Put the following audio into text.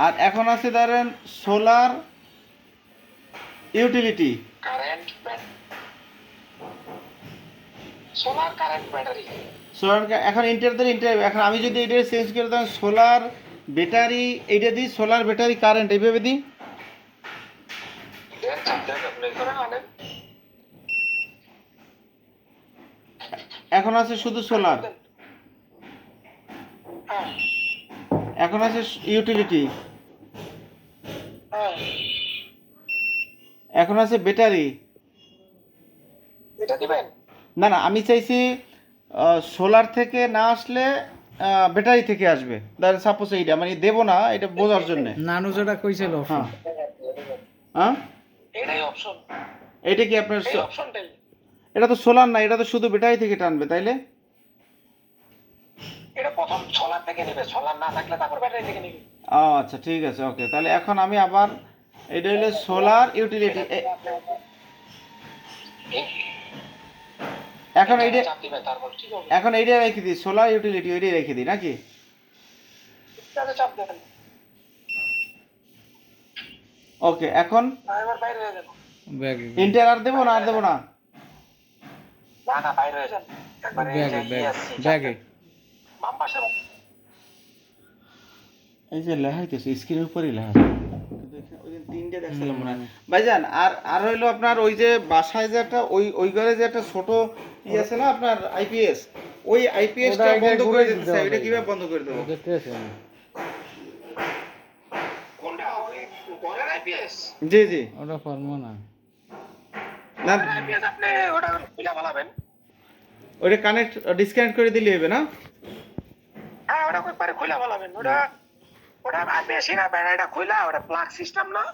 আর এখন আছে ধরেন solar utility. Current solar current battery. Solar এখন এখন আমি যদি এটা চেঞ্জ করে দেন সোলার ব্যাটারি, এইটা দিই সোলার ব্যাটারি কারেন্ট, এইভাবে দিই। দেন সাবজেক্ট অ্যাপ্লাই করে আনেন। এখন আছে শুধু সোলার, হ্যাঁ এখন আছে ইউটিলিটি, হ্যাঁ এখন আছে ব্যাটারি। এটা দিবেন। না না, আমি চাইছি সোলার থেকে না আসলে ব্যাটারি থেকে আসবে। ধরেন সাপোজ এইটা মানে দেবো না, এটা বোঝার জন্যে। নানু যেটা কইছিল হ্যাঁ হ্যাঁ, এটাই অপশন, এটা কি আপনার এই অপশনটাই। এটা তো সোলার না, এটা তো শুধু ব্যাটারি থেকে টানবে, তাইলে? এটা প্রথম সোলার থেকে নেবে, সোলার না থাকলে তারপর ব্যাটারি থেকে নেবে। আচ্ছা ঠিক আছে, ওকে। তাহলে এখন আমি আবার এটা হলো সোলার ইউটিলিটি। এখন এইটা, চাপ দিবেন তারপর ঠিক হবে। এখন এইটা রেখে দিই, সোলার ইউটিলিটি ওইটাই রেখে দিই নাকি? এটাতে চাপ দেবেন। ওকে, এখন এবার বাইরে হয়ে যান। ব্যাগে ইন্টার আর দেবো না, আর দেবো না? না না বাইরে হয়ে যান একবারে। এই যে ব্যাগে ESC ব্যাগে বাম পাশে। এই যে লেখা হইতেছে স্ক্রিনের উপরই লেখা আছে। কিন্তু ওই দিন তিনটে দেখছিলাম মনে হয় ভাইজান। আর আর হইলো আপনার ওই যে বাসায় যে একটা ওই ঘরে যে একটা ছোট আছে না আপনার আইপিএস, ওই আইপিএসটা বন্ধ করে দিতে চাই, এটা কিভাবে বন্ধ করে দেবো? দেখতেছি কোনটা ওই ঘরের আইপিএস? জি জি। ওটা পারবো না। না, আইপিএস আপনি ওটা খুলে ফেলাবেন। ওটা কানেক্ট ডিসকানেক্ট করে দিলে হবে না? হ্যাঁ ওটা একবারে খুলে ফেলাবেন। ওটা ওটা আইপিএস না ব্যাটারিটা খুলে, ওটা প্লাগ সিস্টেম না।